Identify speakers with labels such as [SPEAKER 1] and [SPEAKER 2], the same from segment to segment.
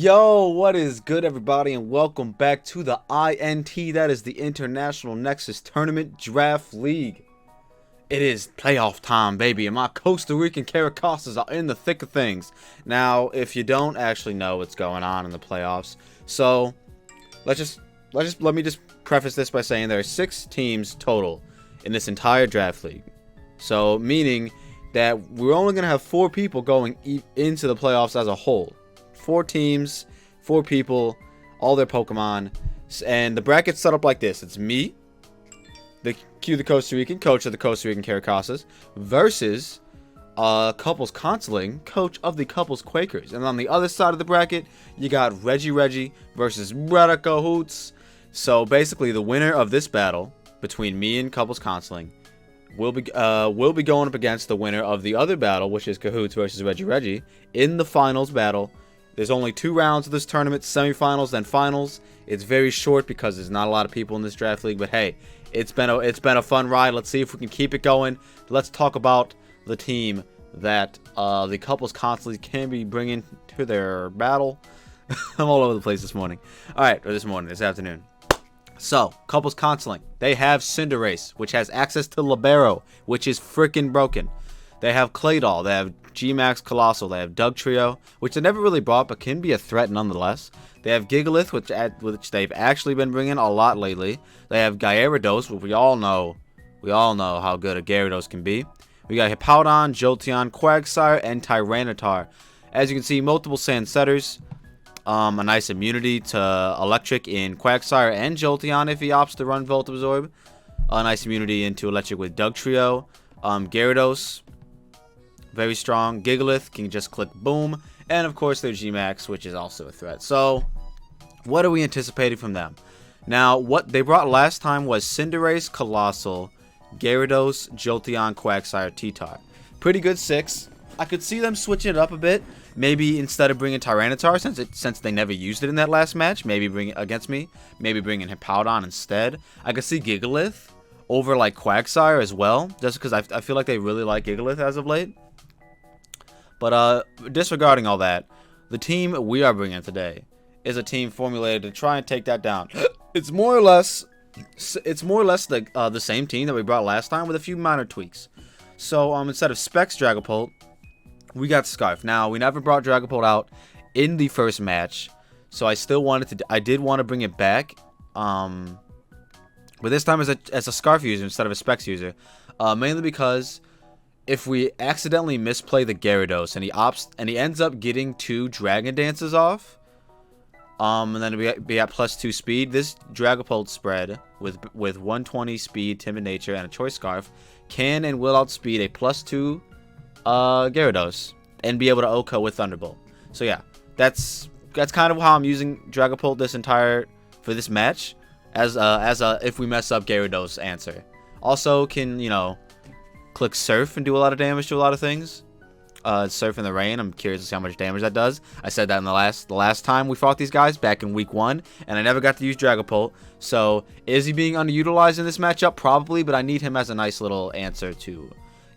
[SPEAKER 1] Yo, what is good, everybody, and welcome back to the INT, that is the International Nexus Tournament Draft League. It is playoff time, baby, and my Costa Rican Carracostas are in the thick of things. Now, if you don't actually know what's going on in the playoffs, so let me just preface this by saying there are 6 teams total in this entire draft league. So, meaning that we're only going to have 4 people going into the playoffs as a whole. 4 teams, 4 people, all their Pokemon, and the bracket's set up like this. It's me, the QtheCostaRican, coach of the Costa Rican Carracostas, versus Couples Consoling, coach of the Couples Quakers. And on the other side of the bracket, you got Reggie versus Braddah Kahuutz. So basically, the winner of this battle between me and Couples Consoling will be going up against the winner of the other battle, which is Kahuutz versus Reggie, in the finals battle. There's only 2 rounds of this tournament, semifinals, then finals. It's very short because there's not a lot of people in this draft league, but hey, it's been a fun ride. Let's see if we can keep it going. Let's talk about the team that the Couples constantly can be bringing to their battle. I'm all over the place this morning. All right, or this afternoon. So, Couples Consoling, they have Cinderace, which has access to Libero, which is freaking broken. They have Claydol, they have G-Max Colossal, they have Dugtrio, which they never really brought but can be a threat nonetheless. They have Gigalith, which they've actually been bringing a lot lately. They have Gyarados, which we all know how good a Gyarados can be. We got Hippowdon, Jolteon, Quagsire, and Tyranitar. As you can see, multiple Sand Setters. A nice immunity to Electric in Quagsire and Jolteon if he opts to run Volt Absorb. A nice immunity into Electric with Dugtrio. Gyarados, very strong. Gigalith can just click boom. And of course their G-Max, which is also a threat. So, what are we anticipating from them? Now, what they brought last time was Cinderace, Colossal, Gyarados, Jolteon, Quagsire, T-Tar. Pretty good 6. I could see them switching it up a bit. Maybe instead of bringing Tyranitar, since they never used it in that last match, maybe bring it against me. Maybe bringing Hippowdon instead. I could see Gigalith over like Quagsire as well, just because I feel like they really like Gigalith as of late. But disregarding all that, the team we are bringing today is a team formulated to try and take that down. It's more or less the same team that we brought last time with a few minor tweaks. So instead of Specs Dragapult, we got Scarf. Now, we never brought Dragapult out in the first match, so I did want to bring it back. But this time as a Scarf user instead of a Specs user, mainly because if we accidentally misplay the Gyarados and he ends up getting 2 Dragon Dances off, and then we got +2 speed, this Dragapult spread with 120 speed, Timid Nature, and a Choice Scarf can and will outspeed a +2 Gyarados and be able to OHKO with Thunderbolt. So yeah, that's kind of how I'm using Dragapult for this match as a if we mess up Gyarados answer. Also can, click Surf and do a lot of damage to a lot of things. Surf in the Rain, I'm curious to see how much damage that does. I said that in the last time we fought these guys back in week 1, and I never got to use Dragapult. So is he being underutilized in this matchup? Probably, but I need him as a nice little answer to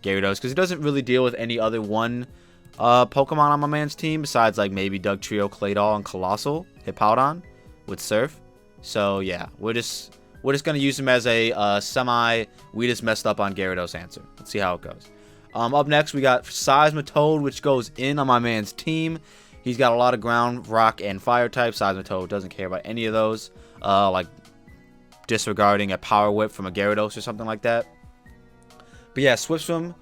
[SPEAKER 1] Gyarados because he doesn't really deal with any other one Pokemon on my man's team besides like maybe Dugtrio, Claydol, and Colossal, Hippowdon with Surf. So yeah, we're just gonna use him as a we just messed up on Gyarados answer. Let's see how it goes. Up next we got Seismitoad, which goes in on my man's team. He's got a lot of ground, rock, and fire types. Seismitoad doesn't care about any of those, like disregarding a Power Whip from a Gyarados or something like that. But yeah, Swiftswim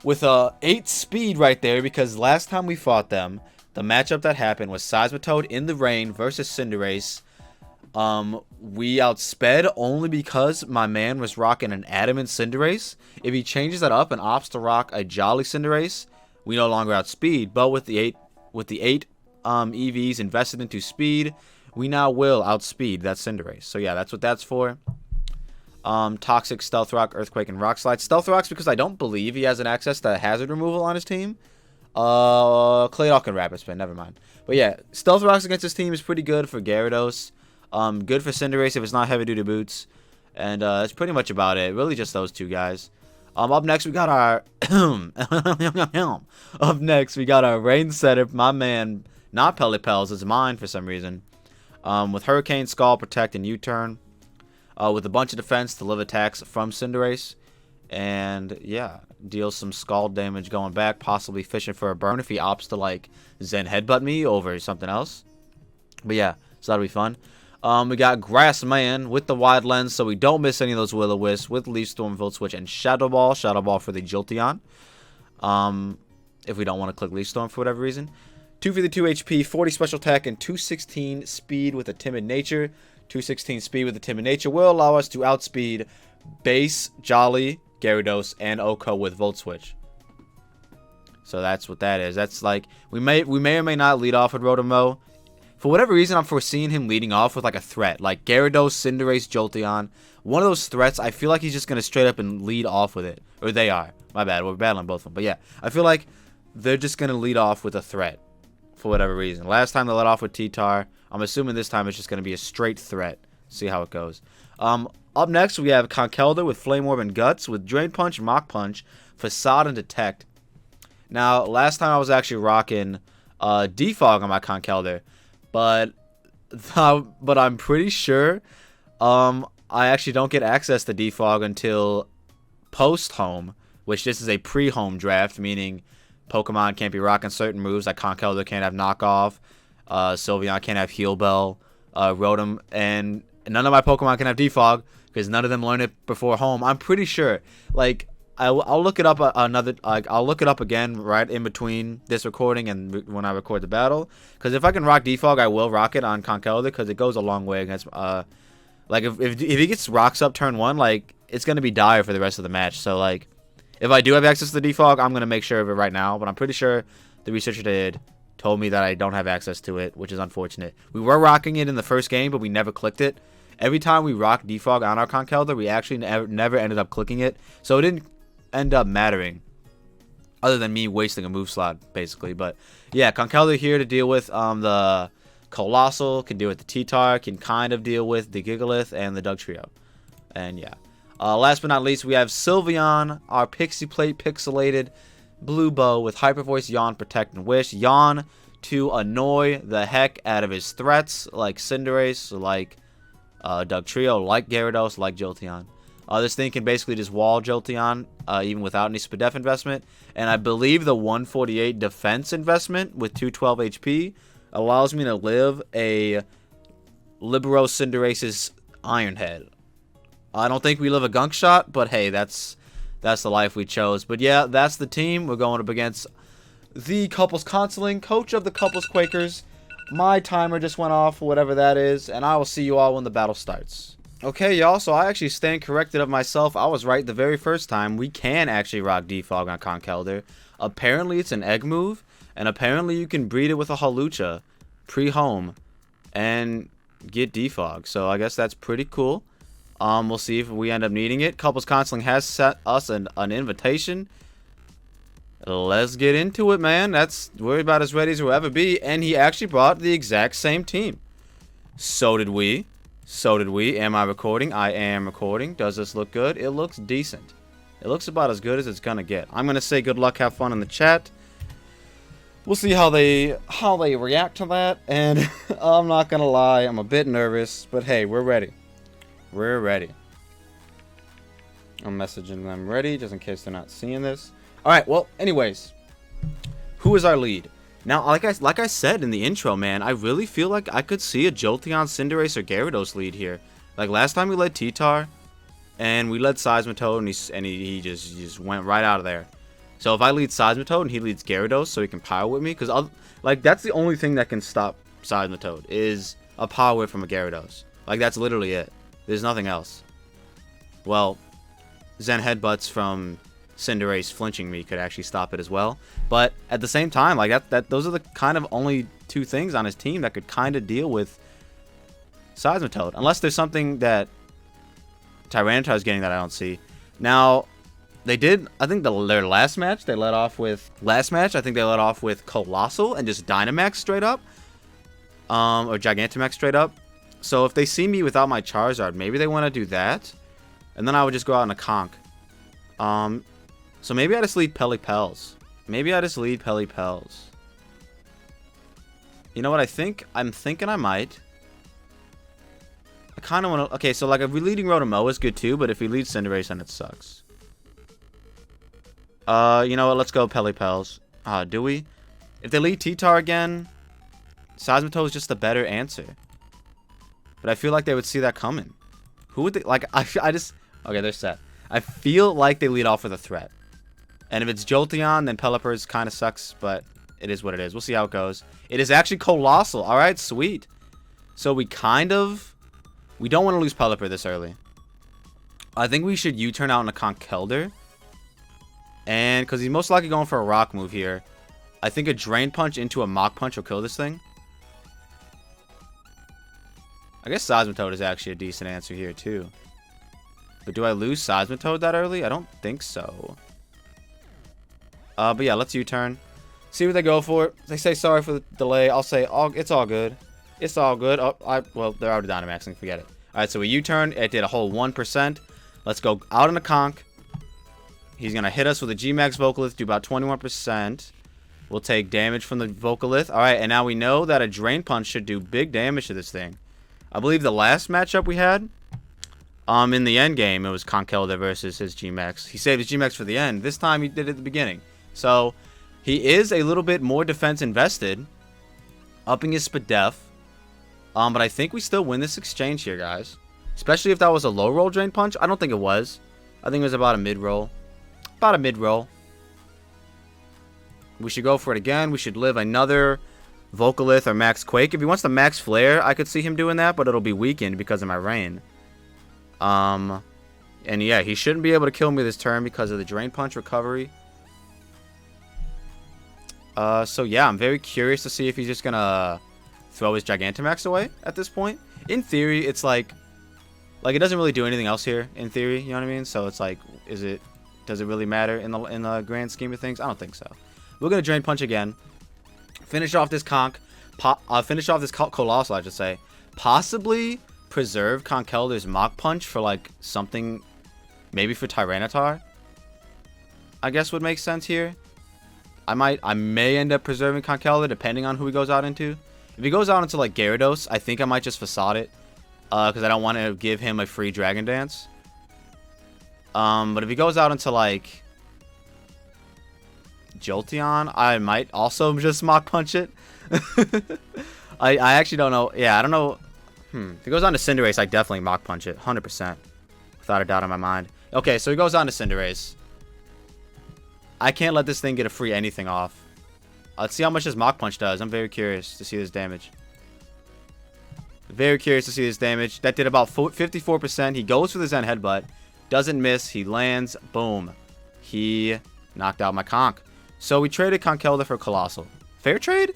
[SPEAKER 1] with 8 speed right there, because last time we fought them, the matchup that happened was Seismitoad in the Rain versus Cinderace. We outsped only because my man was rocking an Adamant Cinderace. If he changes that up and opts to rock a Jolly Cinderace, we no longer outspeed. But with the 8 EVs invested into speed, we now will outspeed that Cinderace. So yeah, that's what that's for. Toxic, Stealth Rock, Earthquake, and Rock Slide. Stealth Rock's because I don't believe he has an access to hazard removal on his team. Claydol can Rapid Spin, never mind. But yeah, Stealth Rocks against his team is pretty good for Gyarados. Good for Cinderace if it's not heavy duty boots. And that's pretty much about it. Really just those 2 guys. Up next we got our Rain Setter, my man not Pelipels, it's mine for some reason. With Hurricane, Scald, Protect, and U-Turn. With a bunch of defense to live attacks from Cinderace. And yeah, deals some Scald damage going back, possibly fishing for a burn if he opts to like Zen Headbutt me over something else. But yeah, so that'll be fun. We got Grassman with the Wide Lens, so we don't miss any of those Will-O-Wisps with Leaf Storm, Volt Switch, and Shadow Ball. Shadow Ball for the Jolteon. If we don't want to click Leaf Storm for whatever reason. 252 HP, 40 special attack, and 216 speed with a Timid Nature. 216 speed with a Timid Nature will allow us to outspeed Base, Jolly, Gyarados, and Oko with Volt Switch. So that's what that is. That's like, we may or may not lead off with Rotom-Mow. For whatever reason, I'm foreseeing him leading off with like a threat. Like Gyarados, Cinderace, Jolteon. One of those threats, I feel like he's just going to straight up and lead off with it. Or they are. My bad, we're battling both of them. But yeah, I feel like they're just going to lead off with a threat. For whatever reason. Last time they let off with T-Tar. I'm assuming this time it's just going to be a straight threat. See how it goes. Up next, we have Conkeldurr with Flame Orb and Guts, with Drain Punch, Mach Punch, Facade, and Detect. Now, last time I was actually rocking Defog on my Conkeldurr, but I'm pretty sure I actually don't get access to Defog until post-home, which this is a pre-home draft, meaning Pokemon can't be rocking certain moves, like Conkeldurr can't have Knockoff, Sylveon can't have Heal Bell, Rotom, and none of my Pokemon can have Defog, because none of them learned it before home. I'm pretty sure. Like, I'll look it up I'll look it up again right in between this recording and when I record the battle. Because if I can rock Defog, I will rock it on Conkeldurr, because it goes a long way against. Like if he gets rocks up turn 1, like it's gonna be dire for the rest of the match. So like, if I do have access to the Defog, I'm gonna make sure of it right now. But I'm pretty sure the researcher told me that I don't have access to it, which is unfortunate. We were rocking it in the first game, but we never clicked it. Every time we rocked Defog on our Conkeldurr, we actually never ended up clicking it. So it didn't end up mattering, other than me wasting a move slot, basically. But yeah, Conkeldurr here to deal with the Colossal, can deal with the T-Tar, can kind of deal with the Gigalith and the Dugtrio. And yeah. Last but not least, we have Sylveon, our Pixie Plate Pixelated Blue Bow with Hyper Voice, Yawn, Protect, and Wish. Yawn to annoy the heck out of his threats, like Cinderace, like Dugtrio, like Gyarados, like Jolteon. This thing can basically just wall Jolteon, even without any Spadef investment. And I believe the 148 defense investment with 212 HP allows me to live a Libero Cinderace's Iron Head. I don't think we live a Gunk Shot, but hey, that's the life we chose. But yeah, that's the team. We're going up against the Couples Counseling, coach of the Couples Quakers. My timer just went off, whatever that is, and I will see you all when the battle starts. Okay, y'all, so I actually stand corrected of myself. I was right the very first time. We can actually rock Defog on Conkeldurr. Apparently, it's an egg move, and apparently you can breed it with a Hawlucha pre-home and get Defog. So I guess that's pretty cool. We'll see if we end up needing it. Couples Counseling has sent us an invitation. Let's get into it, man. We're about as ready as we'll ever be. And he actually brought the exact same team. So did we. Am I recording? I am recording. Does this look good? It looks decent. It looks about as good as it's gonna get. I'm gonna say good luck, have fun in the chat. We'll see how they react to that. And I'm not gonna lie, I'm a bit nervous, but hey, we're ready. We're ready. I'm messaging them ready, just in case they're not seeing this. Alright, well, anyways. Who is our lead? Now, like I said in the intro, man, I really feel like I could see a Jolteon, Cinderace, or Gyarados lead here. Like, last time we led T-Tar, and we led Seismitoad, and he just went right out of there. So if I lead Seismitoad, and he leads Gyarados, so he can Power Whip me, because, like, that's the only thing that can stop Seismitoad, is a Power Whip from a Gyarados. Like, that's literally it. There's nothing else. Well, Zen Headbutts from Cinderace flinching me could actually stop it as well. But at the same time, like those are the kind of only two things on his team that could kind of deal with Seismitoad. Unless there's something that Tyranitar's getting that I don't see. Now, they did, I think their last match, they let off with Colossal and just Dynamax straight up. Or Gigantamax straight up. So if they see me without my Charizard, maybe they want to do that. And then I would just go out in a Conk. So maybe I just lead Pelipels. You know what I think? I'm thinking I might. I kind of want to... Okay, so like if we're leading Rotomoa is good too, but if we lead Cinderace, then it sucks. You know what? Let's go Pelipels. Do we? If they lead T-Tar again, Seismitoad is just the better answer. But I feel like they would see that coming. Who would they... Like, I just... Okay, they're set. I feel like they lead off with a threat. And if it's Jolteon, then Pelipper kind of sucks, but it is what it is. We'll see how it goes. It is actually Colossal. All right, sweet. So we kind of... We don't want to lose Pelipper this early. I think we should U-turn out in a Conkeldurr. And because he's most likely going for a rock move here, I think a Drain Punch into a Mach Punch will kill this thing. I guess Seismitoad is actually a decent answer here too. But do I lose Seismitoad that early? I don't think so. But yeah, let's U-turn. See what they go for. They say sorry for the delay. I'll say it's all good. It's all good. Well, they're already Dynamaxing. Forget it. All right, so we U-turn. It did a whole 1%. Let's go out on a Conk. He's going to hit us with a G-Max Vocalith, do about 21%. We'll take damage from the Vocalith. All right, and now we know that a Drain Punch should do big damage to this thing. I believe the last matchup we had, in the end game, it was Conkeldurr versus his G-Max. He saved his G-Max for the end. This time he did it at the beginning. So he is a little bit more defense invested, upping his Spadef. But I think we still win this exchange here, guys. Especially if that was a low roll Drain Punch. I don't think it was. I think it was about a mid roll. About a mid roll. We should go for it again. We should live another Vocalith or Max Quake. If he wants the Max Flare, I could see him doing that, but it'll be weakened because of my rain. And yeah, he shouldn't be able to kill me this turn because of the Drain Punch recovery. So yeah, I'm very curious to see if he's just gonna throw his Gigantamax away at this point. In theory, it's like it doesn't really do anything else here, in theory, you know what I mean? So it's like, does it really matter in the grand scheme of things? I don't think so. We're gonna Drain Punch again. Finish off this finish off this Colossal, I should say. Possibly preserve Conkeldurr's Mach Punch for like something, maybe for Tyranitar, I guess would make sense here. I may end up preserving Conkeldurr depending on who he goes out into. If he goes out into like Gyarados, I think I might just Facade it. Because I don't want to give him a free Dragon Dance. But if he goes out into like Jolteon, I might also just Mach Punch it. I actually don't know. Yeah, I don't know. If he goes on to Cinderace, I definitely Mach Punch it. 100%. Without a doubt in my mind. Okay, so he goes on to Cinderace. I can't let this thing get a free anything off. Let's see how much this Mach Punch does. I'm very curious to see this damage. Very curious to see this damage. That did about 54%. He goes for the Zen Headbutt. Doesn't miss. He lands. Boom. He knocked out my Conk. So we traded Conkeldurr for Colossal. Fair trade?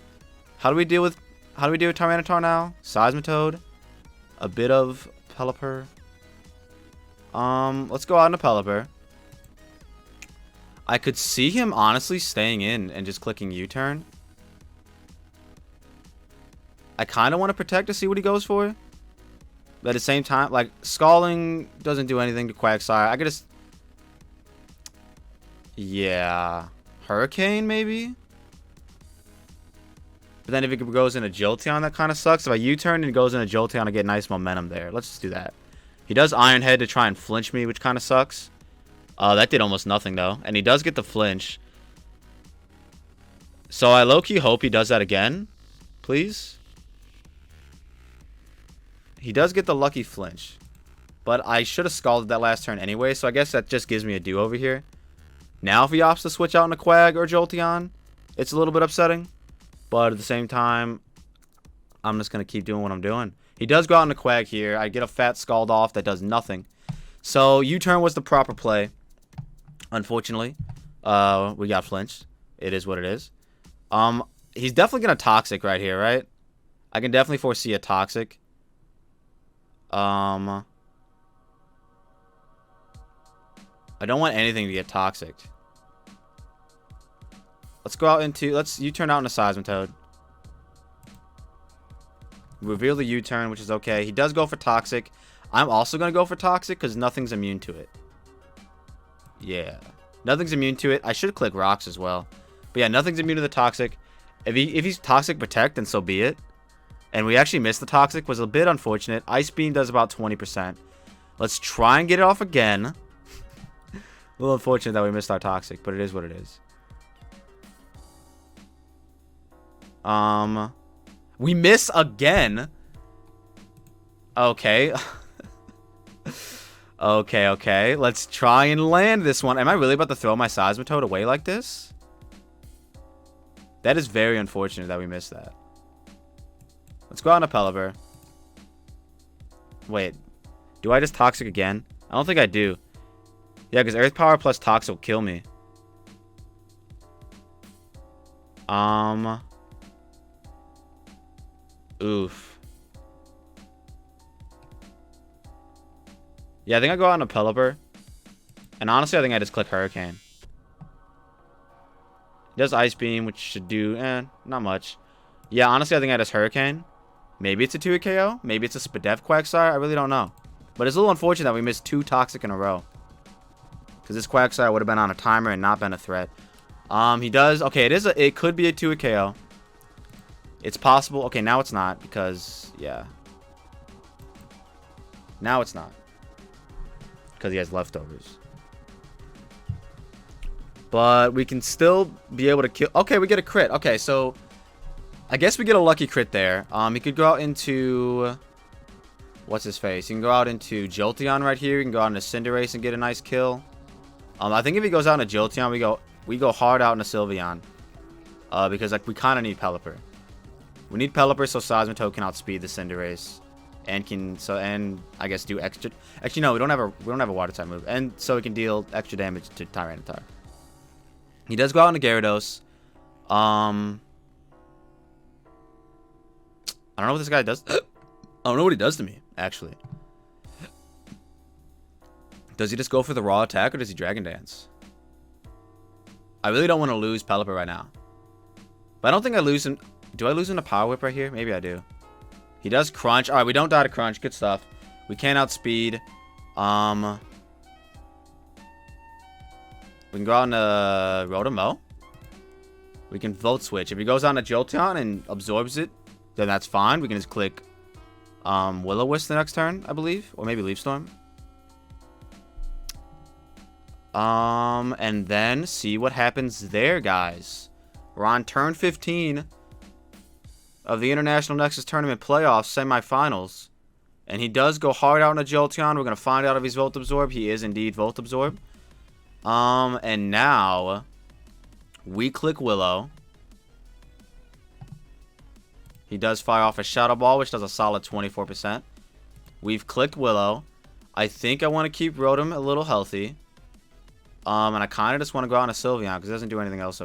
[SPEAKER 1] How do we deal with Tyranitar now? Seismitoad. A bit of Pelipper. Let's go out into Pelipper. I could see him honestly staying in and just clicking U-turn. I kind of want to protect to see what he goes for. But at the same time, like, Scalding doesn't do anything to Quagsire. I could just... Yeah. Hurricane, maybe? But then if it goes into Jolteon, that kind of sucks. If I U-turn and it goes into Jolteon, I get nice momentum there. Let's just do that. He does Iron Head to try and flinch me, which kind of sucks. That did almost nothing, though. And he does get the flinch. So I low-key hope he does that again. Please. He does get the lucky flinch. But I should have scalded that last turn anyway, so I guess that just gives me a do-over here. Now if he opts to switch out into Quag or Jolteon, it's a little bit upsetting. But at the same time, I'm just going to keep doing what I'm doing. He does go out into Quag here. I get a fat Scald off that does nothing. So U-turn was the proper play. Unfortunately, we got flinched. It is what it is. He's definitely going to Toxic right here, right? I can definitely foresee a Toxic. I don't want anything to get Toxic. Let's go out into... Let's U-turn out into Seismitoad. Reveal the U-turn, which is okay. He does go for Toxic. I'm also going to go for Toxic because nothing's immune to it. Yeah. Nothing's immune to it. I should click Rocks as well. But yeah, nothing's immune to the Toxic. If he's Toxic Protect, then so be it. And we actually missed the Toxic, was a bit unfortunate. Ice Beam does about 20%. Let's try and get it off again. A little unfortunate that we missed our Toxic, but it is what it is. We miss again. Okay. Okay. Let's try and land this one. Am I really about to throw my Seismitoad away like this? That is very unfortunate that we missed that. Let's go out on a Pelipper. Wait. Do I just Toxic again? I don't think I do. Yeah, because Earth Power plus Toxic will kill me. Oof. Yeah, I think I go out on a Pelipper. And honestly, I think I just click Hurricane. He does Ice Beam, which should do, not much. Yeah, honestly, I think I just Hurricane. Maybe it's a 2-hit KO. Maybe it's a Spadef Quagsire. I really don't know. But it's a little unfortunate that we missed 2 Toxic in a row. Because this Quagsire would have been on a timer and not been a threat. He does. Okay, it could be a 2-hit KO. It's possible. Okay, now it's not because, yeah. Now it's not. Because he has leftovers. But we can still be able to kill. Okay, we get a crit. Okay, so I guess we get a lucky crit there. He could go out into, what's his face? He can go out into Jolteon right here. He can go out into Cinderace and get a nice kill. I think if he goes out into Jolteon, we go hard out into Sylveon. Because like we kind of need Pelipper. We need Pelipper so Seismitoad can outspeed the Cinderace. And I guess do extra. Actually, no, we don't have a water type move, and so it can deal extra damage to Tyranitar. He does go out into Gyarados. I don't know what this guy does. I don't know what he does to me, actually. Does he just go for the raw attack, or does he Dragon Dance? I really don't want to lose Pelipper right now, but I don't think I lose him. Do I lose him to Power Whip right here? Maybe I do. He does Crunch. All right, we don't die to Crunch. Good stuff. We can outspeed. We can go out into Rotom-O. We can Volt Switch. If he goes on to Jolteon and absorbs it, then that's fine. We can just click Will-O-Wisp the next turn, I believe. Or maybe Leaf Storm. And then see what happens there, guys. We're on turn 15 of the International Nexus Tournament Playoffs Semifinals. And he does go hard out on a Jolteon. We're going to find out if he's Volt Absorb. He is indeed Volt Absorb. And now we click Willow. He does fire off a Shadow Ball, which does a solid 24%. We've clicked Willow. I think I want to keep Rotom a little healthy. And I kind of just want to go out on a Sylveon because it doesn't do anything else.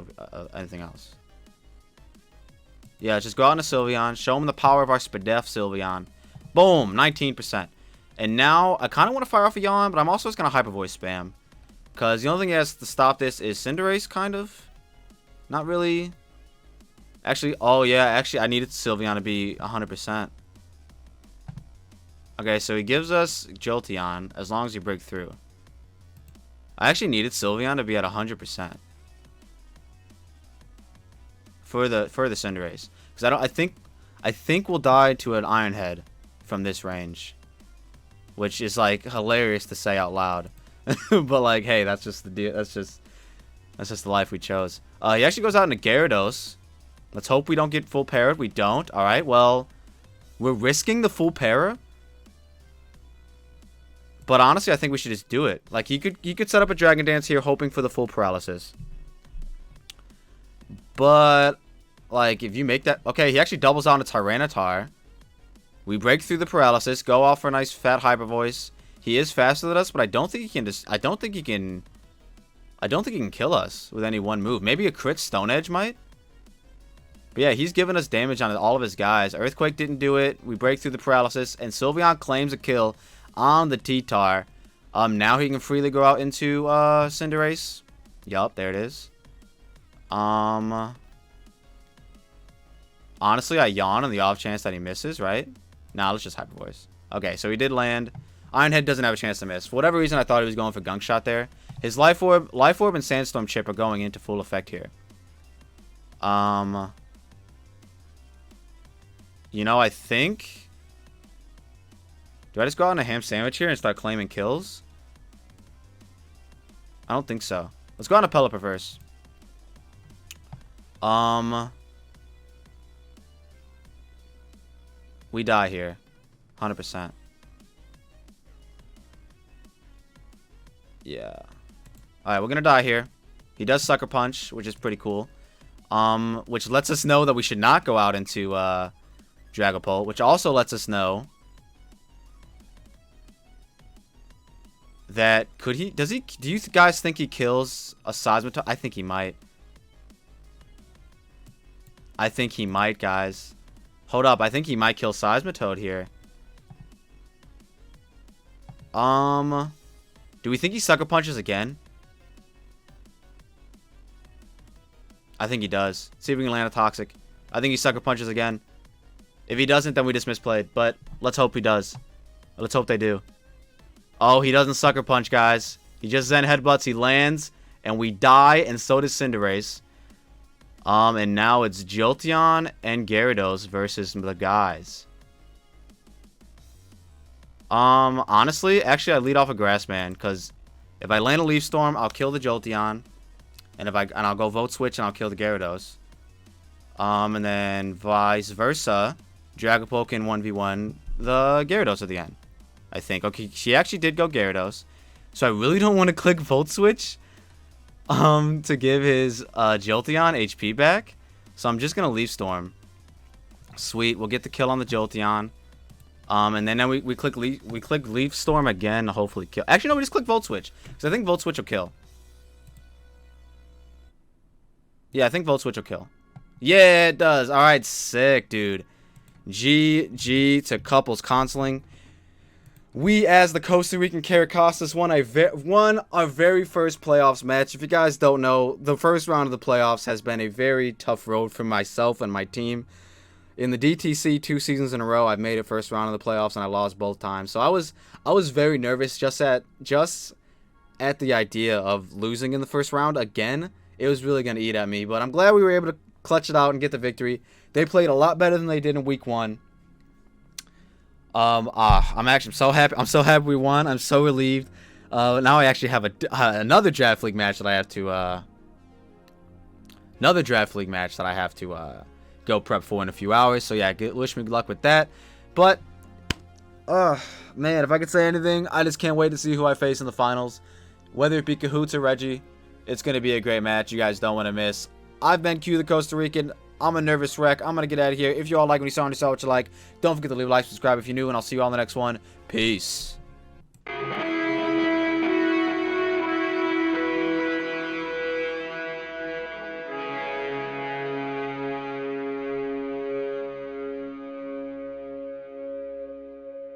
[SPEAKER 1] Yeah, just go out on a Sylveon. Show him the power of our Spadef Sylveon. Boom, 19%. And now I kind of want to fire off a Yawn, but I'm also just going to Hyper Voice spam. Because the only thing he has to stop this is Cinderace, kind of. Not really. Actually, oh yeah, actually I needed Sylveon to be 100%. Okay, so he gives us Jolteon as long as you break through. I actually needed Sylveon to be at 100%. For the Cinderace. Because I think we'll die to an Iron Head from this range. Which is like hilarious to say out loud. But like, hey, that's just the deal. That's just the life we chose. He actually goes out into Gyarados. Let's hope we don't get full parried. We don't. Alright, well, we're risking the full para. But honestly, I think we should just do it. Like, you could set up a Dragon Dance here hoping for the full paralysis. But, like, if you make that... Okay, he actually doubles on to Tyranitar. We break through the paralysis. Go off for a nice fat Hyper Voice. He is faster than us, but I don't think he can just... I don't think he can kill us with any one move. Maybe a crit Stone Edge might. But yeah, he's giving us damage on all of his guys. Earthquake didn't do it. We break through the paralysis. And Sylveon claims a kill on the T-Tar. Now he can freely go out into Cinderace. Yup, there it is. Honestly, I yawn on the off chance that he misses, right? Nah, let's just Hyper Voice. Okay, so he did land. Iron Head doesn't have a chance to miss. For whatever reason, I thought he was going for Gunk Shot there. His Life Orb and Sandstorm Chip are going into full effect here. You know, I think... Do I just go out on a ham sandwich here and start claiming kills? I don't think so. Let's go on a Pelipper first. We die here. 100%. Yeah. Alright, we're gonna die here. He does Sucker Punch, which is pretty cool. Which lets us know that we should not go out into Dragapult, which also lets us know that do you guys think he kills a Seismitoad? I think he might. I think he might, guys. Hold up, I think he might kill Seismitoad here. Do we think he Sucker Punches again? I think he does. See if we can land a Toxic. I think he Sucker Punches again. If he doesn't, then we just misplayed. But let's hope he does. Let's hope they do. Oh, he doesn't Sucker Punch, guys. He just Zen Headbutts. He lands. And we die. And so does Cinderace. And now it's Jolteon and Gyarados versus the guys. Honestly, actually, I lead off a Grassman. Because if I land a Leaf Storm, I'll kill the Jolteon. And I'll go Vote Switch and I'll kill the Gyarados. And then vice versa, Dragapult can 1v1 the Gyarados at the end. I think. Okay, she actually did go Gyarados. So I really don't want to click Volt Switch to give his Jolteon HP back. So I'm just gonna Leaf Storm. Sweet, we'll get the kill on the Jolteon. And then we click Leaf Storm again to hopefully kill. Actually no, we just click Volt Switch. Because I think Volt Switch will kill. Yeah, I think Volt Switch will kill. Yeah, it does. Alright, sick, dude. GG to Couples Consoling. We, as the Costa Rican Carracostas, won our very first playoffs match. If you guys don't know, the first round of the playoffs has been a very tough road for myself and my team. In the DTC 2 seasons in a row, I've made it first round of the playoffs, and I lost both times. So I was very nervous just at the idea of losing in the first round again. It was really going to eat at me, but I'm glad we were able to clutch it out and get the victory. They played a lot better than they did in week 1. I'm so happy. I'm so happy we won. I'm so relieved. Now I actually have another draft league match that I have to go prep for in a few hours. So yeah, wish me good luck with that. But man, if I could say anything, I just can't wait to see who I face in the finals. Whether it be Kahuutz or Reggie, it's going to be a great match. You guys don't want to miss. I've been Q the Costa Rican. I'm a nervous wreck. I'm going to get out of here. If you all like what you saw and you saw what you like, don't forget to leave a like, subscribe if you're new, and I'll see you all in the next one. Peace.